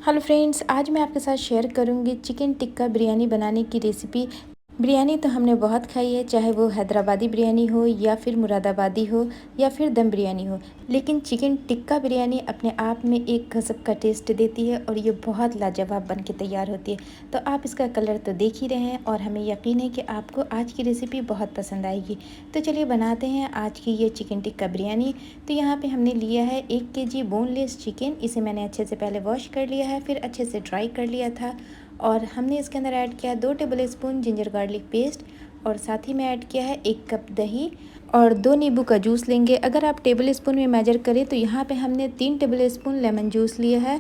Hello friends, आज मैं आपके साथ शेयर करूंगी चिकन टिक्का बिरयानी बनाने की रेसिपी। बिरयानी तो हमने बहुत खाई है, चाहे वो हैदराबादी बिरयानी हो या फिर मुरादाबादी हो या फिर दम बिरयानी हो, लेकिन चिकन टिक्का बिरयानी अपने आप में एक गज़ब का टेस्ट देती है और ये बहुत लाजवाब बन के तैयार होती है। तो आप इसका कलर तो देख ही रहे हैं और हमें यकीन है कि आपको आज की रेसिपी बहुत पसंद आएगी। तो चलिए बनाते हैं आज की ये चिकन टिक्का बिरयानी। तो यहाँ पे हमने लिया है 1 केजी बोनलेस चिकन। इसे मैंने अच्छे से पहले वॉश कर लिया है, फिर अच्छे से ड्राई कर लिया था। और हमने इसके अंदर ऐड किया 2 table spoon ginger garlic paste और साथ ही में ऐड किया है 1 कप दही और 2 नींबू का जूस लेंगे। अगर आप टेबल स्पून में मेजर करें तो यहाँ पे हमने 3 टेबल स्पून लेमन जूस लिया है।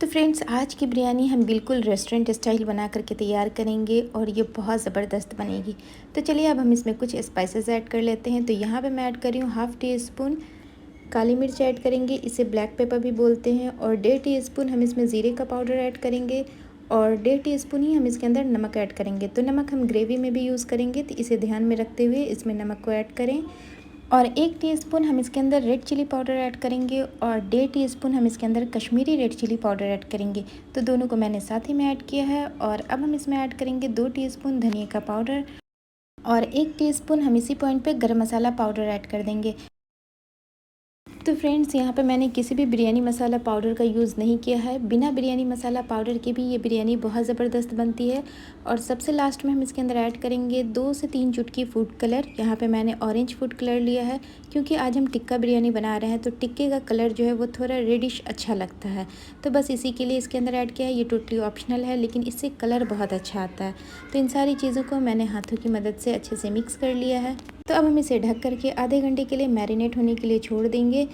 तो फ्रेंड्स, आज की बिरयानी हम बिल्कुल रेस्टोरेंट स्टाइल बना करके तैयार करेंगे और ये बहुत ज़बरदस्त बनेगी। तो चलिए अब हम इसमें कुछ स्पाइसेस ऐड कर लेते हैं। तो यहाँ पे मैं ऐड कर रही हूँ 1/2 टी स्पून काली मिर्च ऐड करेंगे, इसे ब्लैक पेपर भी बोलते हैं। और 1.5 टीस्पून हम इसमें ज़ीरे का पाउडर ऐड करेंगे और 1.5 टीस्पून ही हम इसके अंदर नमक ऐड करेंगे। तो नमक हम ग्रेवी में भी यूज़ करेंगे, तो इसे ध्यान में रखते हुए इसमें नमक को ऐड करें। और 1 टीस्पून हम इसके अंदर रेड चिली पाउडर ऐड करेंगे और 1.5 टीस्पून हम इसके अंदर Kashmiri red chilli powder add करेंगे। तो दोनों को मैंने साथ ही में ऐड किया है। और अब हम इसमें ऐड करेंगे 2 टीस्पून धनिया का पाउडर और 1 टीस्पून हम इसी पॉइंट पे गरम मसाला पाउडर ऐड कर देंगे। तो फ्रेंड्स, यहाँ पे मैंने किसी भी बिरयानी मसाला पाउडर का यूज़ नहीं किया है। बिना बिरयानी मसाला पाउडर के भी ये बिरयानी बहुत ज़बरदस्त बनती है। और सबसे लास्ट में हम इसके अंदर ऐड करेंगे 2 से 3 चुटकी फूड कलर। यहाँ पे मैंने ऑरेंज फूड कलर लिया है, क्योंकि आज हम टिक्का बिरयानी बना रहे हैं तो टिक्के का कलर जो है वो थोड़ा रेडिश अच्छा लगता है। तो बस इसी के लिए इसके अंदर ऐड किया है। ये टोटली ऑप्शनल है, लेकिन इससे कलर बहुत अच्छा आता है। तो इन सारी चीज़ों को मैंने हाथों की मदद से अच्छे से मिक्स कर लिया है। तो अब हम इसे ढक करके आधे घंटे के लिए मैरिनेट होने के लिए छोड़ देंगे।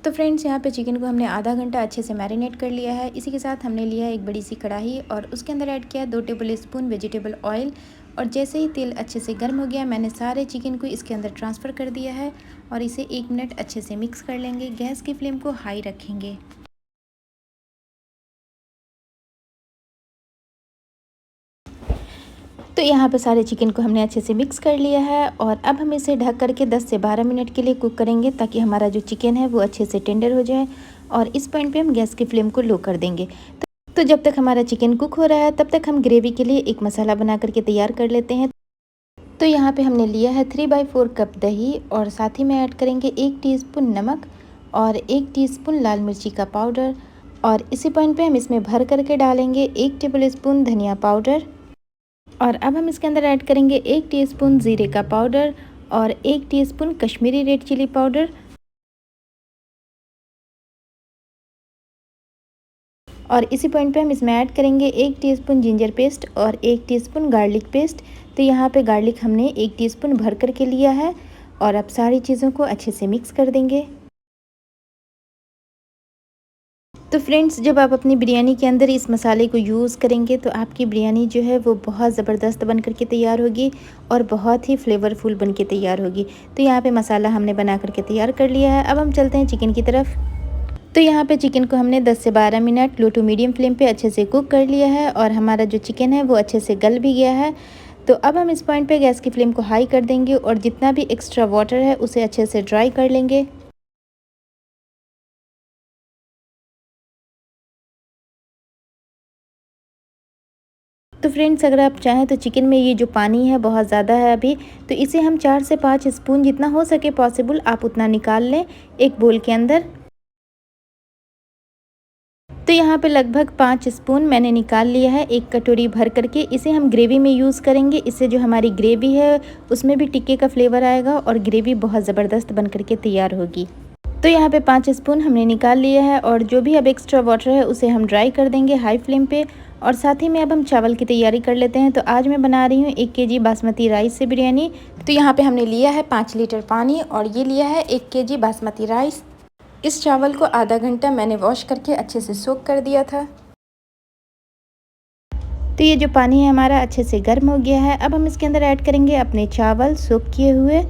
तो फ्रेंड्स, यहाँ पे चिकन को हमने आधा घंटा अच्छे से मैरिनेट कर लिया है। इसी के साथ हमने लिया है एक बड़ी सी कढ़ाई और उसके अंदर ऐड किया 2 टेबल स्पून वेजिटेबल ऑयल। और जैसे ही तेल अच्छे से गर्म हो गया, मैंने सारे चिकन को इसके अंदर ट्रांसफ़र कर दिया है और इसे 1 मिनट अच्छे से मिक्स कर लेंगे। गैस की फ्लेम को हाई रखेंगे। तो यहाँ पे सारे चिकन को हमने अच्छे से मिक्स कर लिया है और अब हम इसे ढक करके 10 से 12 मिनट के लिए कुक करेंगे, ताकि हमारा जो चिकन है वो अच्छे से टेंडर हो जाए। और इस पॉइंट पे हम गैस की फ्लेम को लो कर देंगे। तो जब तक हमारा चिकन कुक हो रहा है, तब तक हम ग्रेवी के लिए एक मसाला बना करके तैयार कर लेते हैं। तो यहाँ पे हमने लिया है 3/4 कप दही और साथ ही में ऐड करेंगे 1 टीस्पून नमक और 1 टीस्पून लाल मिर्ची का पाउडर। और इसी पॉइंट पे हम इसमें भर करके डालेंगे 1 टेबल स्पून धनिया पाउडर। और अब हम इसके अंदर ऐड करेंगे 1 टीस्पून ज़ीरे का पाउडर और 1 teaspoon Kashmiri red chilli powder. और इसी पॉइंट पे हम इसमें ऐड करेंगे 1 टीस्पून जिंजर पेस्ट और 1 टीस्पून गार्लिक पेस्ट। तो यहाँ पे गार्लिक हमने 1 टीस्पून भर करके लिया है। और अब सारी चीज़ों को अच्छे से मिक्स कर देंगे। तो फ्रेंड्स, जब आप अपनी बिरयानी के अंदर इस मसाले को यूज़ करेंगे तो आपकी बिरयानी जो है वो बहुत ज़बरदस्त बन कर के तैयार होगी और बहुत ही फ्लेवरफुल बन के तैयार होगी। तो यहाँ पे मसाला हमने बना करके तैयार कर लिया है। अब हम चलते हैं चिकन की तरफ। तो यहाँ पे चिकन को हमने 10 से 12 minute low to medium flame पे अच्छे से कुक कर लिया है और हमारा जो चिकन है वो अच्छे से गल भी गया है। तो अब हम इस पॉइंट पे गैस की फ्लेम को हाई कर देंगे और जितना भी एक्स्ट्रा वाटर है उसे अच्छे से ड्राई कर लेंगे। तो फ्रेंड्स, अगर आप चाहें तो चिकन में ये जो पानी है बहुत ज़्यादा है अभी, तो इसे हम 4 से 5 स्पून जितना हो सके पॉसिबल आप उतना निकाल लें एक बोल के अंदर। तो यहाँ पे लगभग 5 स्पून मैंने निकाल लिया है एक कटोरी भर करके। इसे हम ग्रेवी में यूज़ करेंगे। इससे जो हमारी ग्रेवी है उसमें भी टिक्के का फ्लेवर आएगा और ग्रेवी बहुत ज़बरदस्त बन करके तैयार होगी। तो यहाँ पे 5 स्पून हमने निकाल लिया है और जो भी अब एक्स्ट्रा वाटर है उसे हम ड्राई कर देंगे हाई फ्लेम पे। और साथ ही में अब हम चावल की तैयारी कर लेते हैं। तो आज मैं बना रही हूँ 1 केजी बासमती राइस से बिरयानी। तो यहाँ पे हमने लिया है 5 लीटर पानी और ये लिया है 1 केजी बासमती राइस। इस चावल को आधा घंटा मैंने वॉश करके अच्छे से सोक कर दिया था। तो ये जो पानी है हमारा अच्छे से गर्म हो गया है। अब हम इसके अंदर ऐड करेंगे अपने चावल सोक किए हुए।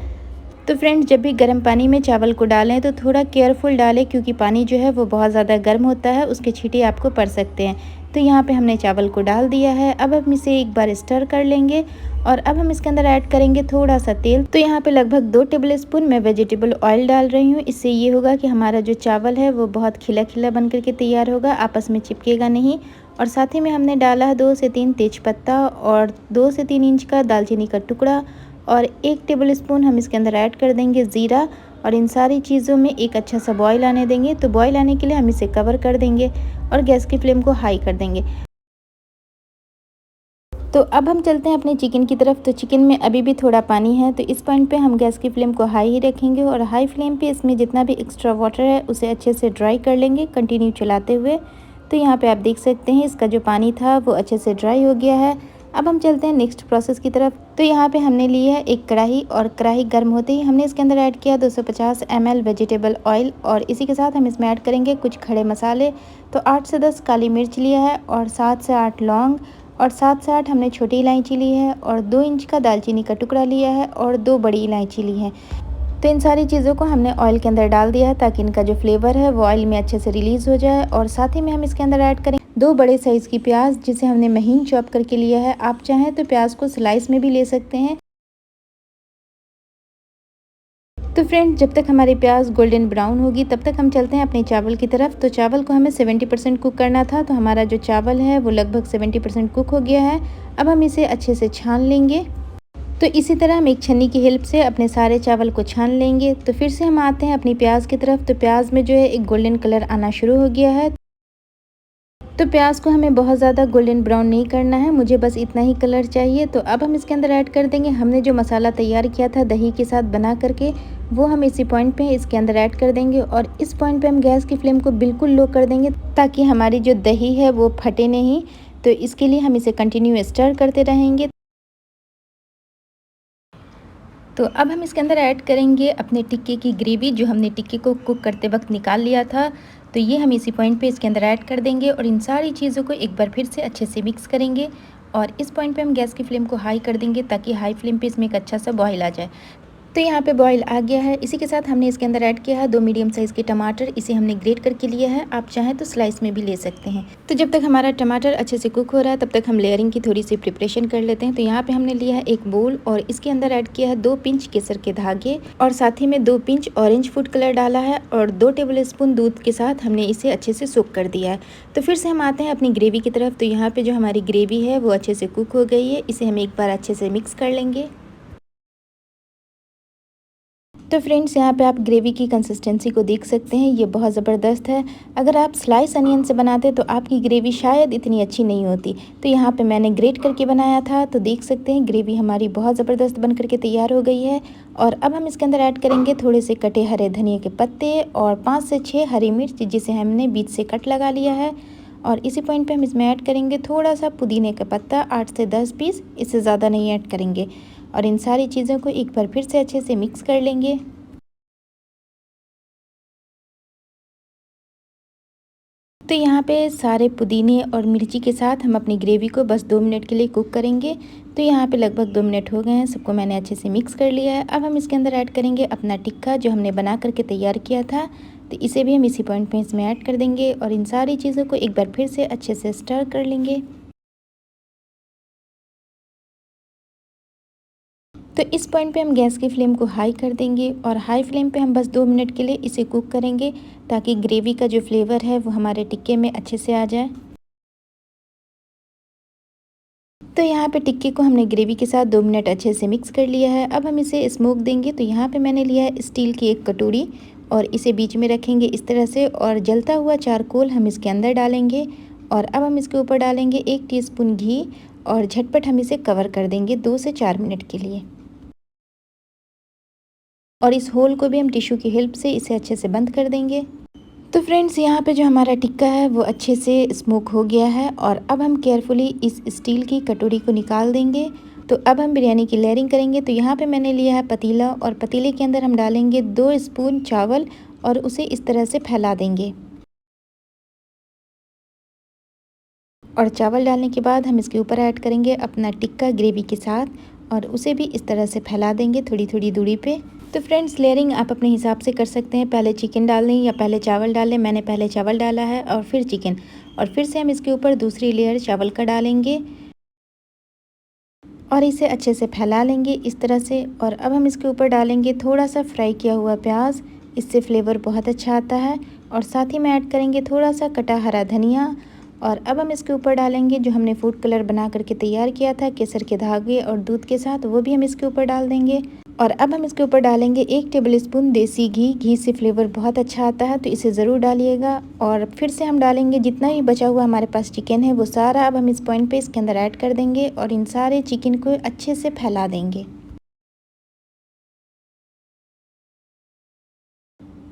तो फ्रेंड्स, जब भी गर्म पानी में चावल को डालें तो थोड़ा केयरफुल डालें, क्योंकि पानी जो है वो बहुत ज़्यादा गर्म होता है, उसके छींटे आपको पड़ सकते हैं। तो यहाँ पे हमने चावल को डाल दिया है। अब हम इसे एक बार स्टर कर लेंगे और अब हम इसके अंदर ऐड करेंगे थोड़ा सा तेल। तो यहाँ पे लगभग 2 टेबलस्पून मैं वेजिटेबल ऑयल डाल रही हूँ। इससे ये होगा कि हमारा जो चावल है वो बहुत खिला खिला बन करके तैयार होगा, आपस में चिपकेगा नहीं। और साथ ही में हमने डाला है 2 से 3 तेज़पत्ता और 2 से 3 इंच का दालचीनी का टुकड़ा और 1 टेबलस्पून हम इसके अंदर ऐड कर देंगे ज़ीरा। और इन सारी चीज़ों में एक अच्छा सा बॉईल आने देंगे। तो बॉईल आने के लिए हम इसे कवर कर देंगे और गैस की फ्लेम को हाई कर देंगे। तो अब हम चलते हैं अपने चिकन की तरफ। तो चिकन में अभी भी थोड़ा पानी है, तो इस पॉइंट पे हम गैस की फ्लेम को हाई ही रखेंगे और हाई फ्लेम पे इसमें जितना भी एक्स्ट्रा वाटर है उसे अच्छे से ड्राई कर लेंगे कंटिन्यू चलाते हुए। तो यहाँ पे आप देख सकते हैं इसका जो पानी था वो अच्छे से ड्राई हो गया है। अब हम चलते हैं नेक्स्ट प्रोसेस की तरफ। तो यहाँ पे हमने ली है एक कढ़ाई और कढ़ाई गर्म होते ही हमने इसके अंदर ऐड किया 250 ml वेजिटेबल ऑयल और इसी के साथ हम इसमें ऐड करेंगे कुछ खड़े मसाले। तो 8 से 10 काली मिर्च लिया है और 7 से 8 लौंग और 7 से 8 हमने छोटी इलायची ली है और 2 इंच का दालचीनी का टुकड़ा लिया है और 2 बड़ी इलायची ली है। तो इन सारी चीज़ों को हमने ऑयल के अंदर डाल दिया है ताकि इनका जो फ्लेवर है वो ऑयल में अच्छे से रिलीज़ हो जाए। और साथ ही में हम इसके अंदर ऐड करें 2 बड़े साइज़ की प्याज, जिसे हमने महीन चॉप करके लिया है। आप चाहें तो प्याज को स्लाइस में भी ले सकते हैं। तो फ्रेंड्स, जब तक हमारी प्याज गोल्डन ब्राउन होगी तब तक हम चलते हैं अपने चावल की तरफ। तो चावल को हमें 70% कुक करना था, तो हमारा जो चावल है वो लगभग 70% कुक हो गया है। अब हम इसे अच्छे से छान लेंगे। तो इसी तरह हम एक छन्नी की हेल्प से अपने सारे चावल को छान लेंगे। तो फिर से हम आते हैं अपनी प्याज की तरफ। तो प्याज में जो है एक गोल्डन कलर आना शुरू हो गया है। तो प्याज को हमें बहुत ज़्यादा गोल्डन ब्राउन नहीं करना है, मुझे बस इतना ही कलर चाहिए। तो अब हम इसके अंदर ऐड कर देंगे हमने जो मसाला तैयार किया था दही के साथ बना करके, वो हम इसी पॉइंट पे इसके अंदर ऐड कर देंगे। और इस पॉइंट पे हम गैस की फ्लेम को बिल्कुल लो कर देंगे ताकि हमारी जो दही है वो फटे नहीं। तो इसके लिए हम इसे कंटिन्यू स्टर करते रहेंगे। तो अब हम इसके अंदर ऐड करेंगे अपने टिक्के की ग्रेवी, जो हमने टिक्के को कुक करते वक्त निकाल लिया था। तो ये हम इसी पॉइंट पे इसके अंदर ऐड कर देंगे और इन सारी चीज़ों को एक बार फिर से अच्छे से मिक्स करेंगे। और इस पॉइंट पे हम गैस की फ्लेम को हाई कर देंगे ताकि हाई फ्लेम पे इसमें एक अच्छा सा बॉईल आ जाए। तो यहाँ पे बॉईल आ गया है। इसी के साथ हमने इसके अंदर ऐड किया है 2 मीडियम साइज़ के टमाटर। इसे हमने ग्रेट करके लिया है, आप चाहें तो स्लाइस में भी ले सकते हैं। तो जब तक हमारा टमाटर अच्छे से कुक हो रहा है तब तक हम लेयरिंग की थोड़ी सी प्रिपरेशन कर लेते हैं। तो यहाँ पे हमने लिया है एक बोल और इसके अंदर ऐड किया है 2 पिंच केसर के धागे और साथ ही में 2 पिंच ऑरेंज फूड कलर डाला है और 2 टेबलस्पून दूध के साथ हमने इसे अच्छे से सोक कर दिया है। तो फिर से हम आते हैं अपनी ग्रेवी की तरफ। तो यहाँ पे जो हमारी ग्रेवी है वो अच्छे से कुक हो गई है, इसे हम एक बार अच्छे से मिक्स कर लेंगे। तो फ्रेंड्स, यहाँ पे आप ग्रेवी की कंसिस्टेंसी को देख सकते हैं, ये बहुत ज़बरदस्त है। अगर आप स्लाइस अनियन से बनाते तो आपकी ग्रेवी शायद इतनी अच्छी नहीं होती। तो यहाँ पे मैंने ग्रेट करके बनाया था, तो देख सकते हैं ग्रेवी हमारी बहुत ज़बरदस्त बन करके तैयार हो गई है। और अब हम इसके अंदर ऐड करेंगे थोड़े से कटे हरे धनिया के पत्ते और 5 से 6 हरी मिर्च, जिसे हमने बीच से कट लगा लिया है। और इसी पॉइंट पे हम इसमें ऐड करेंगे थोड़ा सा पुदीने का पत्ता, 8 से 10 पीस, इससे ज़्यादा नहीं ऐड करेंगे। और इन सारी चीज़ों को एक बार फिर से अच्छे से मिक्स कर लेंगे। तो यहाँ पे सारे पुदीने और मिर्ची के साथ हम अपनी ग्रेवी को बस 2 मिनट के लिए कुक करेंगे। तो यहाँ पे लगभग 2 मिनट हो गए हैं, सबको मैंने अच्छे से मिक्स कर लिया है। अब हम इसके अंदर ऐड करेंगे अपना टिक्का, जो हमने बना करके तैयार किया था। तो इसे भी हम इसी पॉइंट पे इसमें ऐड कर देंगे और इन सारी चीज़ों को एक बार फिर से अच्छे से स्टर कर लेंगे। तो इस पॉइंट पे हम गैस की फ्लेम को हाई कर देंगे और हाई फ्लेम पे हम बस 2 मिनट के लिए इसे कुक करेंगे ताकि ग्रेवी का जो फ्लेवर है वो हमारे टिक्के में अच्छे से आ जाए। तो यहाँ पे टिक्के को हमने ग्रेवी के साथ 2 मिनट अच्छे से मिक्स कर लिया है। अब हम इसे स्मोक देंगे। तो यहाँ पे मैंने लिया है स्टील की एक कटोरी और इसे बीच में रखेंगे इस तरह से और जलता हुआ चारकोल हम इसके अंदर डालेंगे। और अब हम इसके ऊपर डालेंगे 1 टीस्पून घी और झटपट हम इसे कवर कर देंगे 2 से 4 मिनट के लिए। और इस होल को भी हम टिश्यू की हेल्प से इसे अच्छे से बंद कर देंगे। तो फ्रेंड्स, यहाँ पे जो हमारा टिक्का है वो अच्छे से स्मोक हो गया है और अब हम केयरफुली इस स्टील की कटोरी को निकाल देंगे। तो अब हम बिरयानी की लेयरिंग करेंगे। तो यहाँ पे मैंने लिया है पतीला और पतीले के अंदर हम डालेंगे 2 स्पून चावल और उसे इस तरह से फैला देंगे। और चावल डालने के बाद हम इसके ऊपर ऐड करेंगे अपना टिक्का ग्रेवी के साथ और उसे भी इस तरह से फैला देंगे थोड़ी थोड़ी दूरी पे। तो फ्रेंड्स लेयरिंग आप अपने हिसाब से कर सकते हैं, पहले चिकन डाल दें या पहले चावल डाल दें। मैंने पहले चावल डाला है और फिर चिकन, और फिर से हम इसके ऊपर दूसरी लेयर चावल का डालेंगे और इसे अच्छे से फैला लेंगे इस तरह से। और अब हम इसके ऊपर डालेंगे थोड़ा सा फ्राई किया हुआ प्याज, इससे फ्लेवर बहुत अच्छा आता है। और साथ ही में ऐड करेंगे थोड़ा सा कटा हरा धनिया। और अब हम इसके ऊपर डालेंगे जो हमने फूड कलर बना करके तैयार किया था केसर के धागे और दूध के साथ, वो भी हम इसके ऊपर डाल देंगे। और अब हम इसके ऊपर डालेंगे 1 टेबलस्पून देसी घी। घी से फ्लेवर बहुत अच्छा आता है, तो इसे ज़रूर डालिएगा। और फिर से हम डालेंगे जितना भी बचा हुआ हमारे पास चिकन है वो सारा अब हम इस पॉइंट पे इसके अंदर ऐड कर देंगे और इन सारे चिकन को अच्छे से फैला देंगे।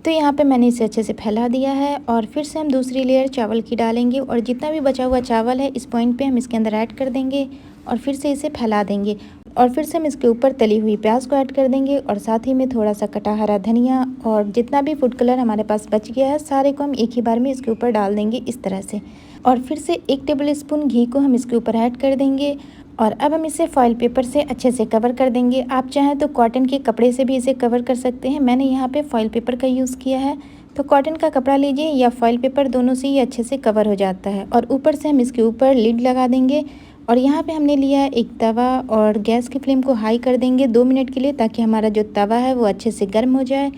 तो यहाँ पे मैंने इसे अच्छे से फैला दिया है और फिर से हम दूसरी लेयर चावल की डालेंगे और जितना भी बचा हुआ चावल है इस पॉइंट पे हम इसके अंदर ऐड कर देंगे और फिर से इसे फैला देंगे। और फिर से हम इसके ऊपर तली हुई प्याज को ऐड कर देंगे और साथ ही में थोड़ा सा कटा हरा धनिया और जितना भी फूड कलर हमारे पास बच गया है सारे को हम एक ही बार में इसके ऊपर डाल देंगे इस तरह से। और फिर से 1 टेबलस्पून घी को हम इसके ऊपर ऐड कर देंगे और अब हम इसे फॉइल पेपर से अच्छे से कवर कर देंगे। आप चाहें तो कॉटन के कपड़े से भी इसे कवर कर सकते हैं, मैंने यहाँ पे फॉइल पेपर का यूज़ किया है। तो कॉटन का कपड़ा लीजिए या फॉइल पेपर, दोनों से ये अच्छे से कवर हो जाता है। और ऊपर से हम इसके ऊपर लिड लगा देंगे और यहाँ पे हमने लिया है एक तवा और गैस की फ्लेम को हाई कर देंगे 2 मिनट के लिए, ताकि हमारा जो तवा है वो अच्छे से गर्म हो जाए।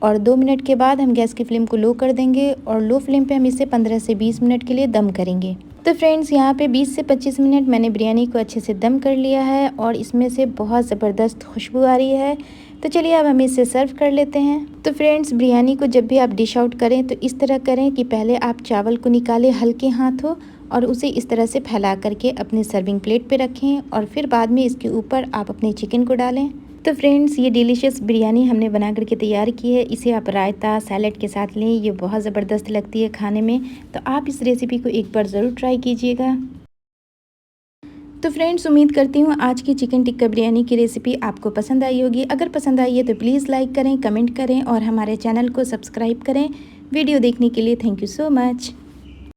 और 2 मिनट के बाद हम गैस की फ्लेम को लो कर देंगे और लो फ्लेम पे हम इसे 15 से 20 मिनट के लिए दम करेंगे। तो फ्रेंड्स यहाँ पे 20 से 25 मिनट मैंने बिरयानी को अच्छे से दम कर लिया है और इसमें से बहुत ज़बरदस्त खुशबू आ रही है। तो चलिए अब हम इसे सर्व कर लेते हैं। तो फ्रेंड्स बिरयानी को जब भी आप डिश आउट करें तो इस तरह करें कि पहले आप चावल को निकालें हल्के हाथों और उसे इस तरह से फैला करके अपने सर्विंग प्लेट पे रखें और फिर बाद में इसके ऊपर आप अपने चिकन को डालें। तो फ्रेंड्स ये डिलीशियस बिरयानी हमने बना करके तैयार की है, इसे आप रायता सैलेड के साथ लें, ये बहुत ज़बरदस्त लगती है खाने में। तो आप इस रेसिपी को एक बार ज़रूर ट्राई कीजिएगा। तो फ्रेंड्स उम्मीद करती हूँ आज की चिकन टिक्का बिरयानी की रेसिपी आपको पसंद आई होगी। अगर पसंद आई है तो प्लीज़ लाइक करें, कमेंट करें और हमारे चैनल को सब्सक्राइब करें। वीडियो देखने के लिए थैंक यू सो मच।